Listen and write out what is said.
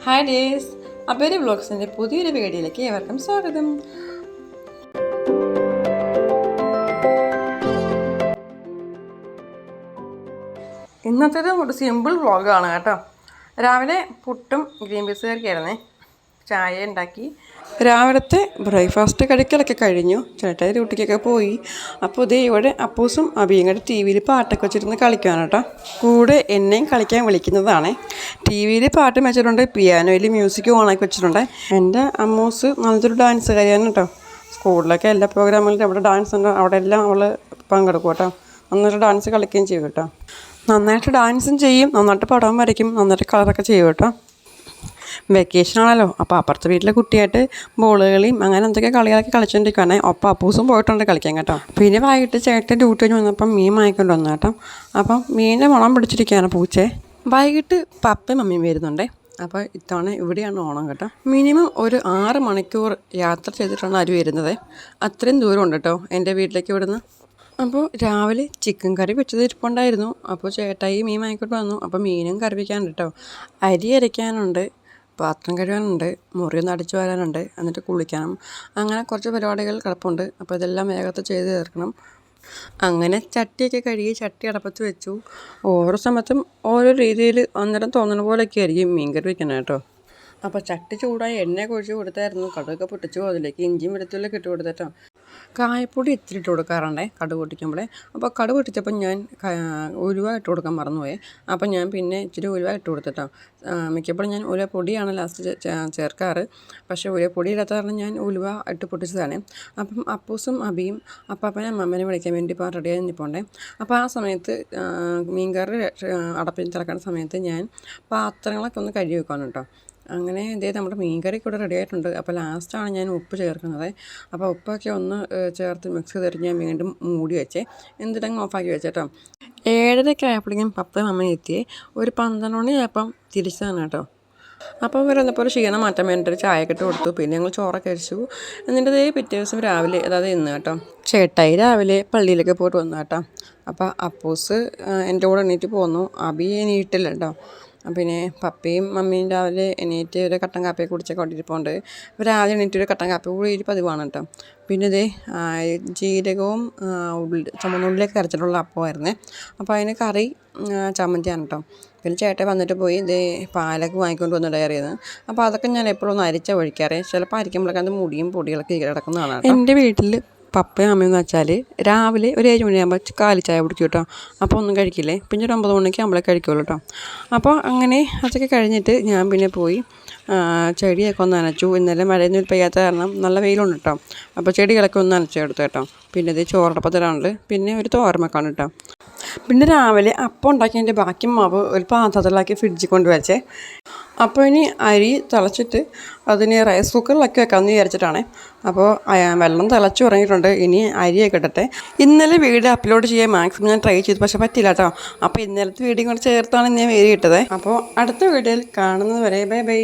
Hi days, അബേരി വ്ളോഗ്സിൻ്റെ പുതിയൊരു വീഡിയോയിലേക്ക് ഏവർക്കും സ്വാഗതം. ഇന്നത്തേത് ഒരു സിമ്പിൾ വ്ളോഗാണ് കേട്ടോ. രാവിലെ പുട്ടും ഗ്രീൻ പീസ് കറിയായിരുന്നേ. ചായ ഉണ്ടാക്കി, രാവിലത്തെ ബ്രേക്ക്ഫാസ്റ്റ് കഴിക്കലൊക്കെ കഴിഞ്ഞു. ചേട്ടായി ഡ്യൂട്ടിക്കൊക്കെ പോയി. അപ്പോൾ ഇതേ ഇവിടെ അപ്പൂസും അബിയും കൂടെ ടി വിയിൽ പാട്ടൊക്കെ വെച്ചിരുന്ന് കളിക്കുകയാണ് കേട്ടോ. കൂടെ എന്നെയും കളിക്കാൻ വിളിക്കുന്നതാണ്. ടി വിയിൽ പാട്ട് വെച്ചിട്ടുണ്ട്, പിയാനോയിൽ മ്യൂസിക് ഓണാക്കി വെച്ചിട്ടുണ്ട്. എൻ്റെ അമ്മൂസ് നല്ലൊരു ഡാൻസുകാരിയാണ് കേട്ടോ. സ്കൂളിലൊക്കെ എല്ലാ പ്രോഗ്രാമിലും അവിടെ ഡാൻസ് ഉണ്ട്, അവിടെ എല്ലാം അവൾ പങ്കെടുക്കും കേട്ടോ. നന്നായിട്ട് ഡാൻസ് കളിക്കുകയും ചെയ്യും കേട്ടോ. നന്നായിട്ട് ഡാൻസും ചെയ്യും, നന്നായിട്ട് പടം വരയ്ക്കും, നന്നായിട്ട് കളറൊക്കെ ചെയ്യും കേട്ടോ. വെക്കേഷനാണല്ലോ, അപ്പോൾ അപ്പുറത്തെ വീട്ടിലെ കുട്ടിയായിട്ട് ബോൾ കളിയും അങ്ങനെ എന്തൊക്കെ കളികളൊക്കെ കളിച്ചുകൊണ്ടിരിക്കുകയാണ്. ഒപ്പം അപ്പൂസും പോയിട്ടുണ്ട് കളിക്കാൻ കേട്ടോ. പിന്നെ വൈകിട്ട് ചേട്ടൻ ഡ്യൂട്ടി കഴിഞ്ഞ് വന്നപ്പം മീൻ വാങ്ങിക്കൊണ്ട് വന്നു കേട്ടോ. അപ്പം മീനിൻ്റെ മുളം പിടിച്ചിരിക്കുകയാണ് പൂച്ചേ. വൈകിട്ട് പപ്പയും മമ്മിയും വരുന്നുണ്ടേ. അപ്പോൾ ഇത്തവണ ഇവിടെയാണ് ഓണം കേട്ടോ. മിനിമം ഒരു 6 മണിക്കൂർ യാത്ര ചെയ്തിട്ടാണ് അവർ വരുന്നത്. അത്രയും ദൂരമുണ്ട് കേട്ടോ എൻ്റെ വീട്ടിലേക്ക് ഇവിടുന്ന്. അപ്പോൾ രാവിലെ ചിക്കൻ കറി വെച്ചത് ഇരിപ്പുണ്ടായിരുന്നു. അപ്പോൾ ചേട്ടായി മീൻ വാങ്ങിക്കൊണ്ട് വന്നു. അപ്പോൾ മീനും കറി വയ്ക്കാനുണ്ട് കേട്ടോ. അരി അരയ്ക്കാനുണ്ട്, പാത്രം കഴുകാനുണ്ട്, മുറിയൊന്ന് അടിച്ചു വരാനുണ്ട്, എന്നിട്ട് കുളിക്കണം. അങ്ങനെ കുറച്ച് പരിപാടികൾ കിടപ്പുണ്ട്. അപ്പോൾ ഇതെല്ലാം വേഗത്തിൽ ചെയ്ത് തീർക്കണം. അങ്ങനെ ചട്ടിയൊക്കെ കഴുകി ചട്ടി അടപ്പത്ത് വെച്ചു. ഓരോ സമയത്തും ഓരോ രീതിയിൽ അന്നേരം തോന്നുന്ന പോലെയൊക്കെ ആയിരിക്കും മീൻ കറി വയ്ക്കണം കേട്ടോ. അപ്പോൾ ചട്ടി ചൂടായി എണ്ണ ഒഴിച്ച് കൊടുത്തായിരുന്നു. കടുകൊക്കെ പൊട്ടിച്ചു, അതിലേക്ക് ഇഞ്ചിയും വെളുത്തുള്ളിയൊക്കെ ഇട്ട് കൊടുത്തിട്ടോ. കായപ്പൊടി ഇത്തിരി ഇട്ട് കൊടുക്കാറുണ്ടേ കടുക് പൊട്ടിക്കുമ്പോഴേ. അപ്പോൾ കടുക് പൊട്ടിച്ചപ്പോൾ ഞാൻ ഉലുവ ഇട്ട് കൊടുക്കാൻ മറന്നുപോയി. അപ്പോൾ ഞാൻ പിന്നെ ഇച്ചിരി ഉലുവ ഇട്ട് കൊടുത്തിട്ടോ. മിക്കപ്പോഴും ഞാൻ ഉലുവ പൊടിയാണ് ലാസ്റ്റ് ചേർക്കാറ്. പക്ഷേ ഉലുവ പൊടി ഇല്ലാത്ത കാരണം ഞാൻ ഉലുവ ഇട്ട് പൊട്ടിച്ചതാണ്. അപ്പം അപ്പൂസും അബിയും അപ്പാപ്പനെ അമ്മമ്മനെ വിളിക്കാൻ വേണ്ടി ഇപ്പോൾ റെഡിയായി നിൽപ്പുണ്ടേ. അപ്പോൾ ആ സമയത്ത് മീൻകറി അടപ്പിൽ തിളക്കുന്ന സമയത്ത് ഞാൻ പാത്രങ്ങളൊക്കെ ഒന്ന് കഴുകി വെക്കാണ് കേട്ടോ. അങ്ങനെ ഇതേ നമ്മുടെ മീൻകറി കൂടെ റെഡി ആയിട്ടുണ്ട്. അപ്പോൾ ലാസ്റ്റാണ് ഞാൻ ഉപ്പ് ചേർക്കുന്നത്. അപ്പോൾ ഉപ്പൊക്കെ ഒന്ന് ചേർത്ത് മിക്സ് ചെയ്തിട്ട് ഞാൻ വീണ്ടും മൂടി വെച്ചേ, എന്നിട്ടങ്ങ് ഓഫാക്കി വെച്ചേട്ടോ. 7:30 ആയപ്പോഴേക്കും പപ്പയും അമ്മയും എത്തിയേ. ഒരു 12 മണിയായപ്പം തിരിച്ചതാണ് കേട്ടോ. അപ്പോൾ വന്നപ്പോൾ ക്ഷീണം മാറ്റാൻ വേണ്ടിയിട്ട് ചായയൊക്കെ ഇട്ട് കൊടുത്തു. പിന്നെ ഞങ്ങൾ ചോറൊക്കെ കഴിച്ചു. എന്നിട്ട് പിറ്റേ ദിവസം രാവിലെ, അതായത് ഇന്ന് കേട്ടോ, ചേട്ടായി രാവിലെ പള്ളിയിലൊക്കെ പോയിട്ട് വന്നു കേട്ടോ. അപ്പോൾ അപ്പൂസ് എൻ്റെ കൂടെ എണീറ്റ് പോന്നു, അബി എണീറ്റില്ല കേട്ടോ. പിന്നെ പപ്പയും മമ്മിയും രാവിലെ എണീറ്റ് ഒരു കട്ടൻ കാപ്പിയൊക്കെ കുടിച്ചൊക്കെ കൊണ്ടിരിപ്പുണ്ട്. അപ്പോൾ രാവിലെ എണീറ്റ് ഒരു കട്ടൻ കാപ്പി കൂടി പതിവാണ് കേട്ടോ. പിന്നെ ഇതേ ജീരകവും ചുമന്നുള്ളിയൊക്കെ അരച്ചിട്ടുള്ള അപ്പമായിരുന്നേ. അപ്പോൾ അതിന് കറി ചമ്മന്തിയാണ് കേട്ടോ. പിന്നെ ചേട്ടൻ വന്നിട്ട് പോയി ഇതേ പാലൊക്കെ വാങ്ങിക്കൊണ്ട് വന്ന് ഡയറിയത്. അപ്പോൾ അതൊക്കെ ഞാൻ എപ്പോഴും ഒന്ന് അരിച്ചാൽ ഒഴിക്കാറേ. ചിലപ്പോൾ അരിക്കുമ്പോഴൊക്കെ അത് മുടിയും പൊടികളൊക്കെ കിടക്കുന്നതാണ്. എൻ്റെ വീട്ടിൽ പപ്പയും അമ്മയെന്ന് വെച്ചാൽ രാവിലെ ഒരു 7 മണിയാകുമ്പോൾ കാലി ചായ കുടിക്കും കേട്ടോ. അപ്പോൾ ഒന്നും കഴിക്കില്ലേ. പിന്നെ ഒരു 9 മണിക്ക് നമ്മളെ കഴിക്കുള്ളൂ കേട്ടോ. അപ്പോൾ അങ്ങനെ അതൊക്കെ കഴിഞ്ഞിട്ട് ഞാൻ പിന്നെ പോയി ചെടിയൊക്കെ ഒന്ന് നനച്ചു. ഇന്നലെ മഴയൊന്നും പെയ്യാത്ത കാരണം നല്ല വെയിലുണ്ട് കേട്ടോ. അപ്പോൾ ചെടികളൊക്കെ ഒന്ന് നനച്ചെടുത്തു കേട്ടോ. പിന്നെ ഇത് ചോറടപ്പത്തിലാണുള്ളത്. പിന്നെ ഒരു തോരമൊക്കെയാണ് കേട്ടോ. പിന്നെ രാവിലെ അപ്പം ഉണ്ടാക്കിയതിൻ്റെ ബാക്കി മാവ് ഒരു പാത്രത്തിലാക്കി ഫ്രിഡ്ജിൽ കൊണ്ടുവച്ചേ. അപ്പോൾ ഇനി അരി തിളച്ചിട്ട് അതിന് റൈസ് കുക്കറിലൊക്കെ വെക്കാമെന്ന് വിചാരിച്ചിട്ടാണ്. അപ്പോൾ വെള്ളം തിളച്ച് തുടങ്ങിയിട്ടുണ്ട്. ഇനി അരിയൊക്കെ ഇടട്ടെ. ഇന്നലെ വീഡിയോ അപ്ലോഡ് ചെയ്യാൻ മാക്സിമം ഞാൻ ട്രൈ ചെയ്തു, പക്ഷേ പറ്റില്ല കേട്ടോ. അപ്പോൾ ഇന്നലത്തെ വീഡിയോ കൂടെ ചേർത്താണ് ഞാൻ വീഡിയോ ഇട്ടത്. അപ്പോൾ അടുത്ത വീഡിയോയിൽ കാണുന്നത് വരെ ബൈ ബൈ.